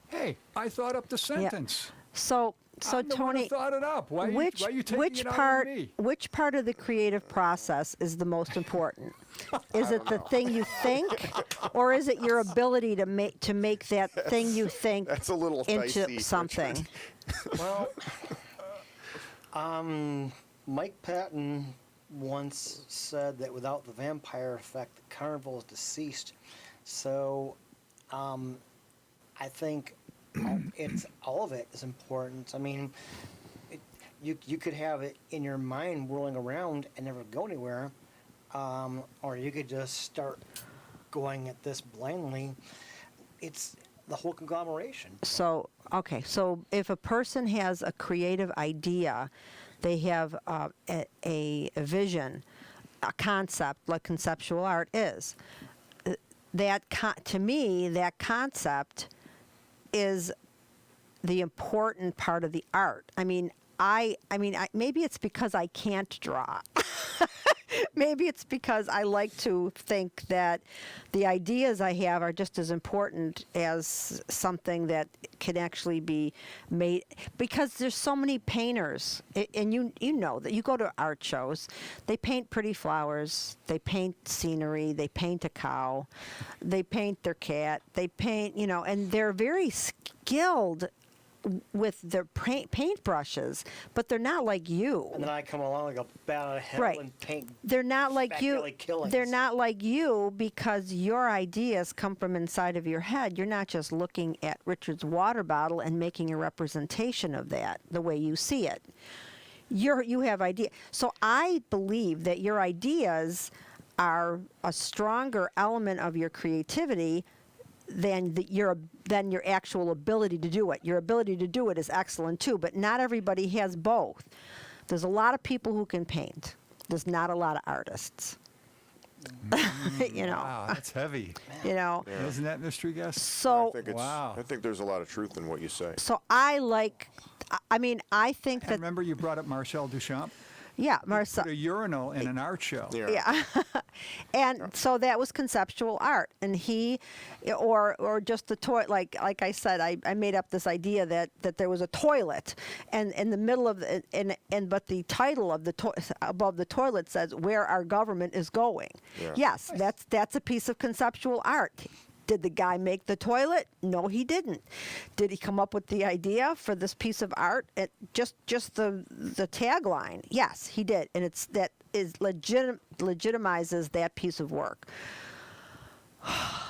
Hey, I thought up the sentence. So I'm the one who Tony, thought it up. Why which are you taking which it out part on me? which part of the creative process is the most important? Is it the thing you think, or is it your ability to make that thing you think That's a little into dicey, something? Richard. Well, Mike Patton once said that without the vampire effect, the carnival is deceased. So, I think it's all of it is important. I mean, you could have it in your mind whirling around and never go anywhere, or you could just start going at this blindly. It's the whole conglomeration. So, okay, so if a person has a creative idea, they have a vision, a concept, like conceptual art is. To me, that concept is the important part of the art. I mean, maybe it's because I can't draw. Maybe it's because I like to think that the ideas I have are just as important as something that can actually be made. Because there's so many painters, and you know that you go to art shows, they paint pretty flowers, they paint scenery, they paint a cow, they paint their cat, they paint, and they're very skilled with their paint brushes, but they're not like you. And then I come along like a bat out of hell Right. and paint. They're not like you. spectacular killings. They're not like you because your ideas come from inside of your head. You're not just looking at Richard's water bottle and making a representation of that the way you see it. You have ideas. So I believe that your ideas are a stronger element of your creativity than your actual ability to do it. Your ability to do it is excellent too, but not everybody has both. There's a lot of people who can paint. There's not a lot of artists. Wow, that's heavy. Yeah. Isn't that mystery guest? So Wow. I think there's a lot of truth in what you say. so I think And that remember you brought up Marcel Duchamp? yeah, Marcel. Put a urinal in an art show. Yeah. Yeah. And so that was conceptual art. And or just the toilet, like I said, I made up this idea that there was a toilet and in the middle of but the title of above the toilet says where our government is going. Yeah. Yes, that's a piece of conceptual art. Did the guy make the toilet? No, he didn't. Did he come up with the idea for this piece of art? Just the tagline. Yes, he did, and that legitimizes that piece of work.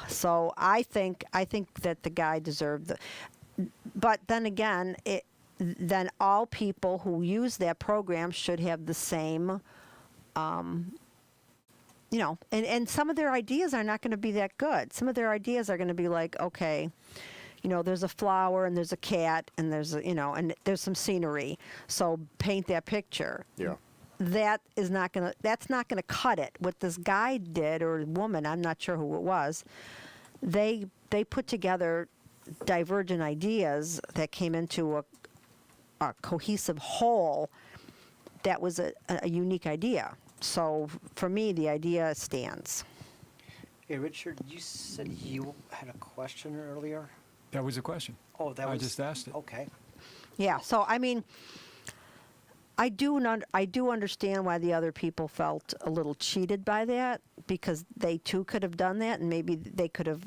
So I think that the guy deserved but then again, then all people who use that program should have the same. And some of their ideas are not going to be that good. Some of their ideas are going to be like, okay, there's a flower and there's a cat and there's and there's some scenery. So paint that picture. Yeah. That's not going to cut it. What this guy did, or woman, I'm not sure who it was, they put together divergent ideas that came into a cohesive whole that was a unique idea. So for me, the idea stands. Hey, Richard, you said you had a question earlier? That was a question. Oh, that I was... just asked it. Okay. Yeah. So I mean, I do understand why the other people felt a little cheated by that, because they too could have done that, and maybe they could have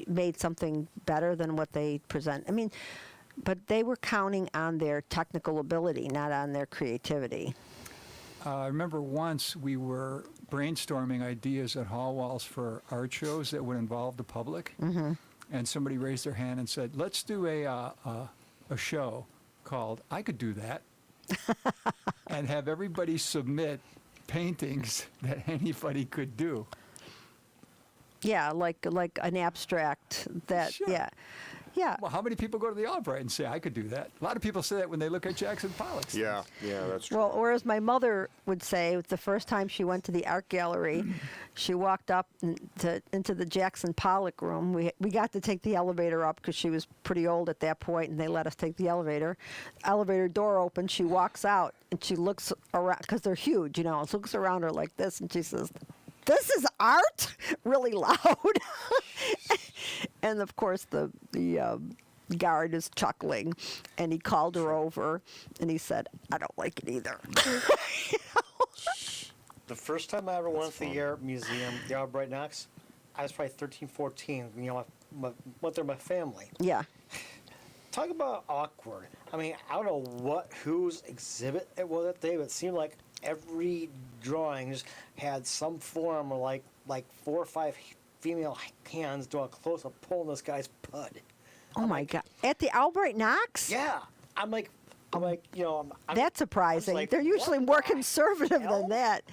made something better than what they present. I mean, but they were counting on their technical ability, not on their creativity. I remember once we were brainstorming ideas at Hall Walls for art shows that would involve the public, and somebody raised their hand and said, "Let's do a show called I Could Do That," and have everybody submit paintings that anybody could do. Yeah, like an abstract that, Sure. yeah. Yeah. Well, how many people go to the Albright and say, I could do that? A lot of people say that when they look at Jackson Pollock's. Yeah, that's true. Well, or as my mother would say, the first time she went to the art gallery, she walked up into the Jackson Pollock room. We got to take the elevator up because she was pretty old at that point, and they let us take the elevator. Elevator door opens. She walks out, and she looks around because they're huge, you know. And looks around her like this, and she says, "This is art," really loud. And of course, the guard is chuckling, and he called her over, and he said, "I don't like it either." The first time I ever went to the art museum, the Albright Knox, I was probably 13, 14. You know, I went there with my family. Yeah. Talk about awkward. I mean, I don't know whose exhibit it was that day, but it seemed like every drawing just had some form of like 4 or 5 female hands doing a close-up pulling this guy's pud. Oh my God! At the Albright Knox? Yeah, I'm like, you know, That's surprising. like, They're usually what more the conservative hell? than that.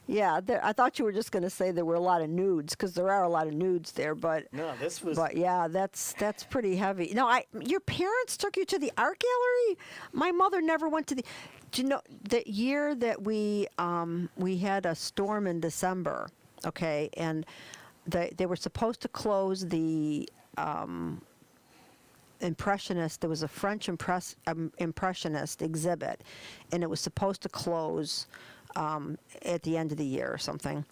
Yeah, I thought you were just going to say there were a lot of nudes, because there are a lot of nudes there. But no, this was. But yeah, that's pretty heavy. No, your parents took you to the art gallery? My mother never went to the. Do you know the year that we had a storm in December? Okay, and they were supposed to close the Impressionist. There was a French Impressionist exhibit, and it was supposed to close at the end of the year or something.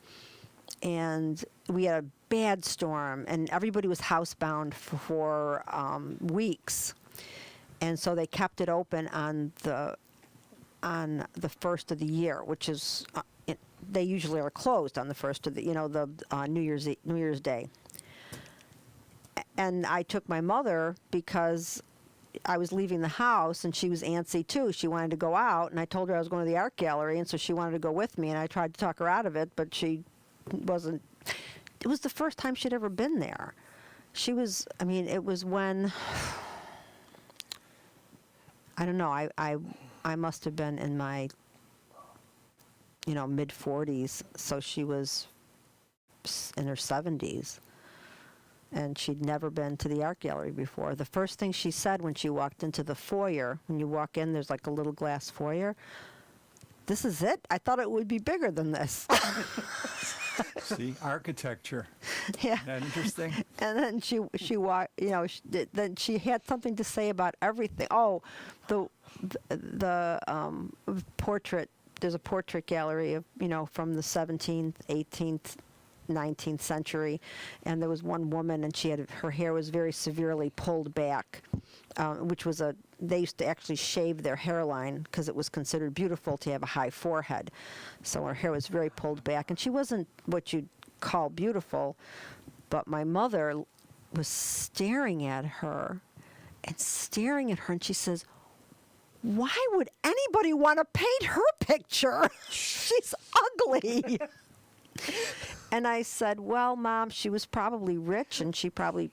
And we had a bad storm, and everybody was housebound for weeks, and so they kept it open on the first of the year, which is they usually are closed on the first of the the New Year's Day. And I took my mother because I was leaving the house, and she was antsy too. She wanted to go out, and I told her I was going to the art gallery, and so she wanted to go with me, and I tried to talk her out of it, but she wasn't. It was the first time she'd ever been there. She was, I mean, it was when, I don't know, I must have been in my, mid-40s, so she was in her 70s. And she'd never been to the art gallery before. The first thing she said when she walked into the foyer, when you walk in, there's like a little glass foyer. "This is it? I thought it would be bigger than this." See, architecture. Yeah. Isn't that interesting? And then she walked, then she had something to say about everything. Oh, the portrait. There's a portrait gallery of from the 17th, 18th. 19th century, and there was one woman, and her hair was very severely pulled back, which was they used to actually shave their hairline because it was considered beautiful to have a high forehead. So her hair was very pulled back, and she wasn't what you'd call beautiful, but my mother was staring at her, and she says, "Why would anybody want to paint her picture? She's ugly." And I said, "Well, Mom, she was probably rich, and she probably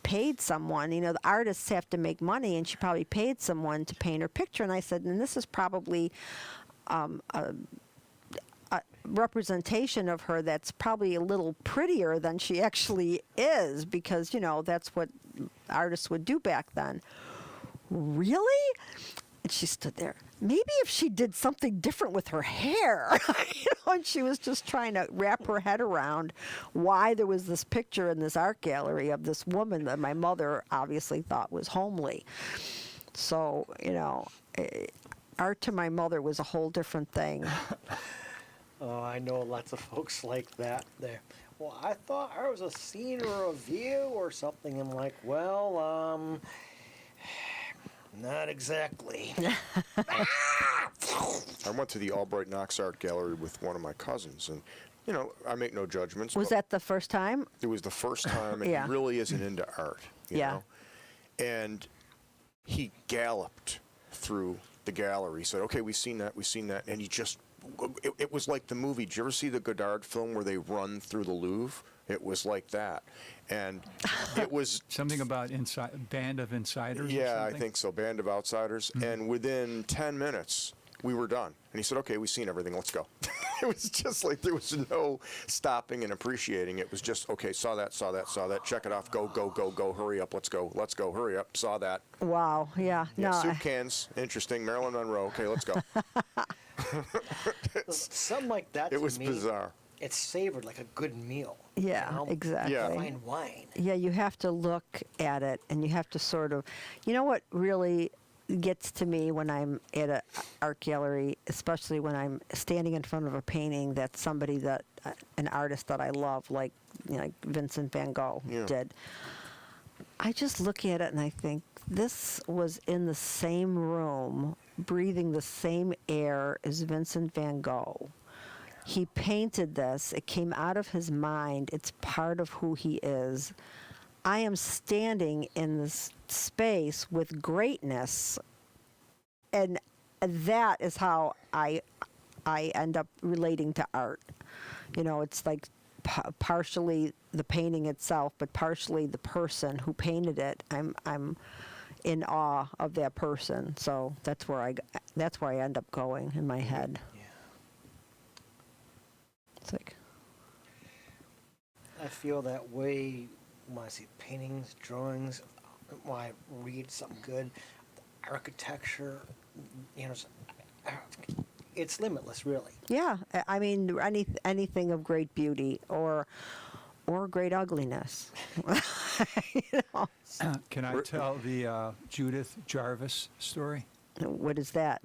paid someone. The artists have to make money, and she probably paid someone to paint her picture." And I said, "And this is probably a representation of her that's probably a little prettier than she actually is, because, that's what artists would do back then." "Really?" And she stood there. "Maybe if she did something different with her hair," and she was just trying to wrap her head around why there was this picture in this art gallery of this woman that my mother obviously thought was homely. So, art to my mother was a whole different thing. Oh, I know lots of folks like that. Well, I thought art was a scene or a view or something. I'm like, well, not exactly. I went to the Albright Knox Art Gallery with one of my cousins, and I make no judgments. Was but that the first time? It was the first time, and Yeah. he really isn't into art. You Yeah. know? And he galloped through the gallery. He said, "Okay, we've seen that, and he just. It was like the movie. Did you ever see the Godard film where they run through the Louvre? It was like that, and it was Something about Band of Insiders or yeah, I something? think so. Band of Outsiders. And within 10 minutes, we were done. And he said, "Okay, we've seen everything. Let's go." It was just like there was no stopping and appreciating. It was just, okay, saw that, check it off, go, hurry up, let's go, hurry up, saw that. Wow. Yeah. Yeah, No. soup cans, interesting. Marilyn Monroe, okay, let's go. Something like that. It to was me, bizarre. It's savored like a good meal. Yeah, you know? exactly. Yeah. Fine wine. Yeah, you have to look at it, and you have to sort of, you know what really gets to me when I'm at an art gallery, especially when I'm standing in front of a painting that's somebody that, an artist that I love, like, you know, like Vincent van Gogh Yeah. did. I just look at it and I think this was in the same room, breathing the same air as Vincent van Gogh. He painted this. It came out of his mind. It's part of who he is. I am standing in this space with greatness, and that is how I end up relating to art. You know, it's like partially the painting itself, but partially the person who painted it. I'm in awe of that person. So that's where I end up going in my head. Yeah. It's like, I feel that way when I see paintings, drawings, when I read something good, architecture, you know, it's limitless, really. yeah, I mean, anything of great beauty or great ugliness. You know? Can I tell the Judith Jarvis story? What is that?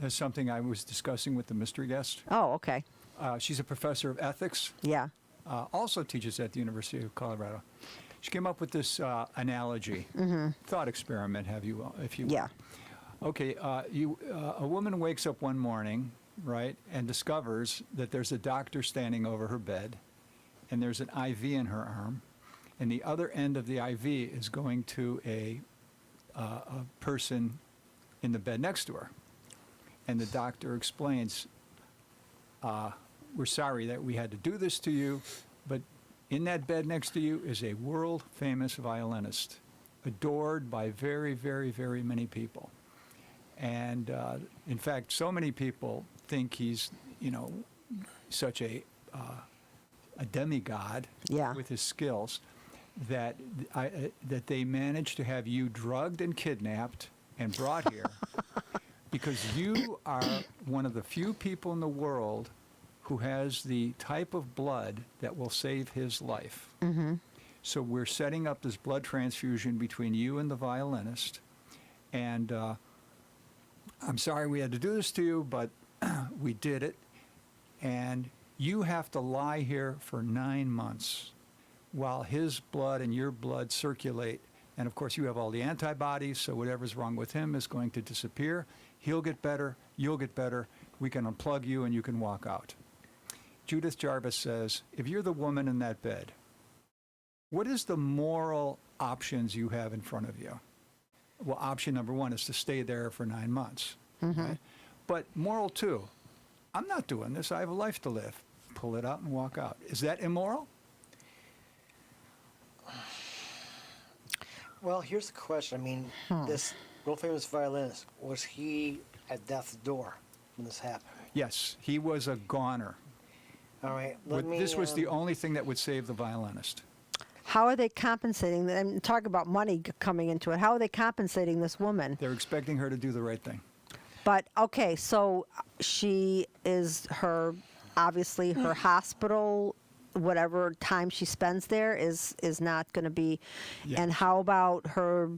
That's something I was discussing with the mystery guest. Oh, okay. She's a professor of ethics, Yeah. also teaches at the University of Colorado. She came up with this analogy, thought experiment, if you will. Yeah. Okay, a woman wakes up one morning, right, and discovers that there's a doctor standing over her bed, and there's an IV in her arm, and the other end of the IV is going to a person in the bed next to her. And the doctor explains, we're sorry that we had to do this to you, but in that bed next to you is a world-famous violinist, adored by very, very, very many people. And in fact, so many people think he's, you know, such a demigod Yeah. with his skills that that they managed to have you drugged and kidnapped and brought here because you are one of the few people in the world who has the type of blood that will save his life. Mm-hmm. So we're setting up this blood transfusion between you and the violinist. And I'm sorry we had to do this to you, but we did it. And you have to lie here for 9 months while his blood and your blood circulate. And of course, you have all the antibodies, so whatever's wrong with him is going to disappear. He'll get better, you'll get better. We can unplug you and you can walk out. Judith Jarvis says, if you're the woman in that bed, what is the moral options you have in front of you? Well, option number one is to stay there for 9 months. Right? But moral two, I'm not doing this. I have a life to live. Pull it out and walk out. Is that immoral? Well, here's the question. I mean, this world famous violinist, was he at death's door when this happened? Yes, he was a goner. All right, This was the only thing that would save the violinist. How are they compensating? And talk about money coming into it. How are they compensating this woman? They're expecting her to do the right thing. But okay, so she is obviously her hospital, whatever time she spends there is not going to be. Yeah. And how about her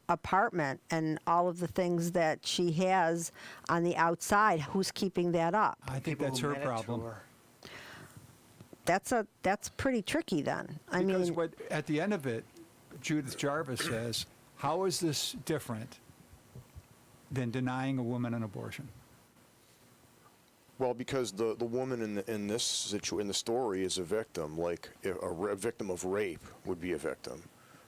apartment and all of the things that she has on the outside? Who's keeping that up? I think People that's who her meant it to problem. her. That's pretty tricky then. I Because mean, at the end of it, Judith Jarvis says, how is this different than denying a woman an abortion? Well, because the woman in this in the story is a victim, like a victim of rape would be a victim,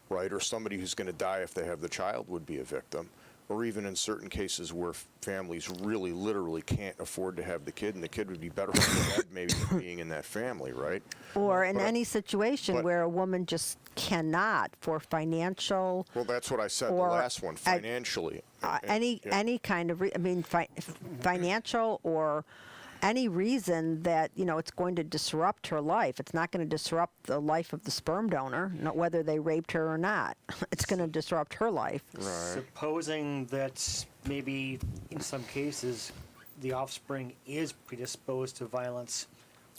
right? Or somebody who's going to die if they have the child would be a victim. Or even in certain cases where families really literally can't afford to have the kid, and the kid would be better off dead maybe than being in that family, right? or in But- any situation but- wher a woman just cannot for financial. Well, that's what I said Or the last one, financially. And- Any yeah. any kind of financial or any reason that, it's going to disrupt her life. It's not going to disrupt the life of the sperm donor, not whether they raped her or not. It's going to disrupt her life. Right. Supposing that maybe in some cases the offspring is predisposed to violence.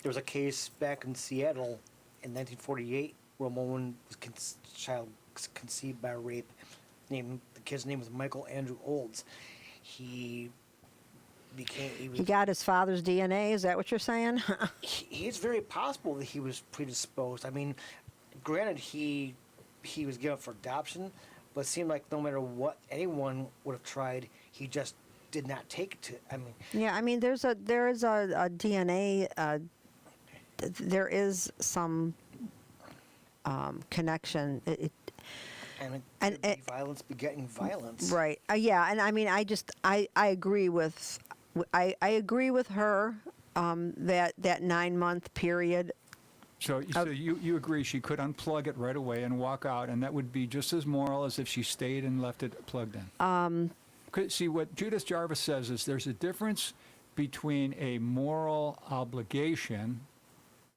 There was a case back in Seattle in 1948 where a woman was child conceived by rape. The kid's name was Michael Andrew Olds. He got his father's DNA, is that what you're saying? It's very possible that he was predisposed. I mean, granted, he was given up for adoption, but it seemed like no matter what anyone would have tried, he just did not take it to. I mean, Yeah, I mean, there is a DNA. There is some connection. and violence begetting violence. Right. Yeah, and I mean, I agree with, I agree with her that 9-month period. So you agree she could unplug it right away and walk out, and that would be just as moral as if she stayed and left it plugged in? See, what Judith Jarvis says is there's a difference between a moral obligation,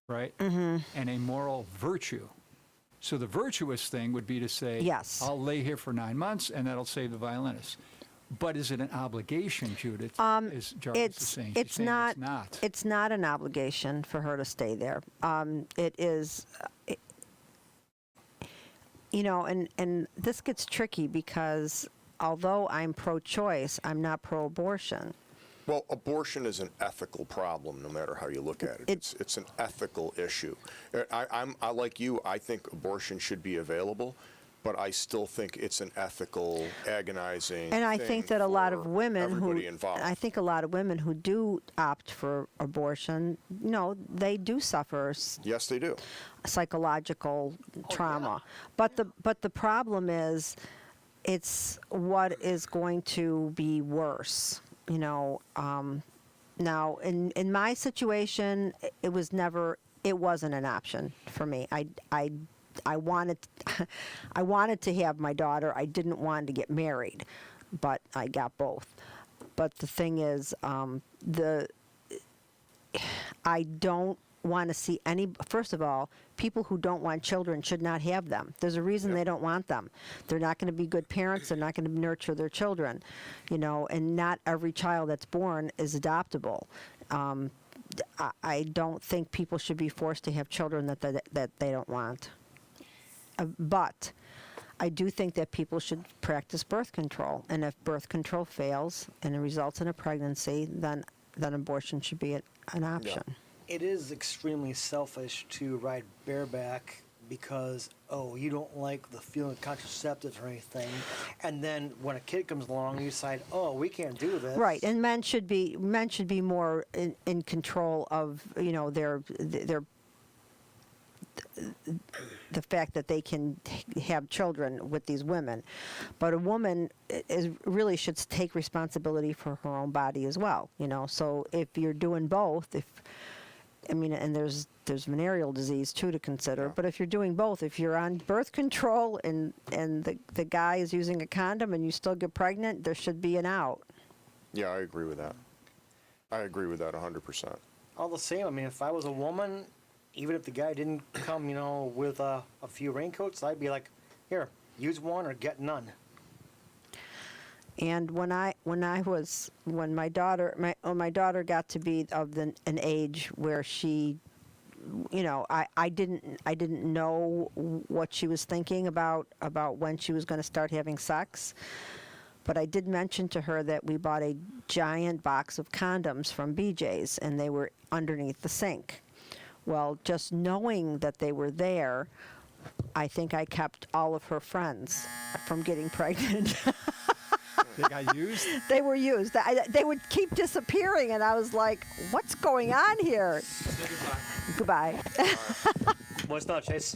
right, and a moral virtue. So the virtuous thing would be to say, Yes. I'll lay here for 9 months, and that'll save the violinist. But is it an obligation, Judith? Is Jarvis is saying? She's It's saying not. It's not. It's not an obligation for her to stay there. It is. And this gets tricky because although I'm pro-choice, I'm not pro-abortion. Well, abortion is an ethical problem, no matter how you look at it. It's an ethical issue. I like you. I think abortion should be available, but I still think it's an ethical, agonizing. And I thing think that a lot of for women everybody involved. I think a lot of women who do opt for abortion, they do suffer Yes, they do. psychological trauma. But the problem is, it's what is going to be worse. Now in my situation, it wasn't an option for me. I wanted to have my daughter. I didn't want to get married, but I got both. But the thing is, I don't want to see first of all, people who don't want children should not have them. There's a reason they don't want them. They're not going to be good parents. They're not going to nurture their children, and not every child that's born is adoptable. I don't think people should be forced to have children that they don't want. But I do think that people should practice birth control. And if birth control fails and it results in a pregnancy, then abortion should be an option. Yeah. It is extremely selfish to ride bareback because, you don't like the feeling of contraceptives or anything. And then when a kid comes along, you decide, we can't do this. Right, and men should be more in control of their the fact that they can have children with these women, but a woman really should take responsibility for her own body as well. So if you're doing both, and there's venereal disease too to consider. Yeah. But if you're doing both, if you're on birth control and the guy is using a condom and you still get pregnant, there should be an out. Yeah, I agree with that. I agree with that 100%. All the same, if I was a woman, even if the guy didn't come, with a few raincoats, I'd be like, here, use one or get none. And when my daughter got to be of an age where she, I didn't know what she was thinking about when she was going to start having sex. But I did mention to her that we bought a giant box of condoms from BJ's, and they were underneath the sink. Well, just knowing that they were there, I think I kept all of her friends from getting pregnant. They got used? They were used. They would keep disappearing, and I was like, what's going on here? Goodbye. Buenas noches.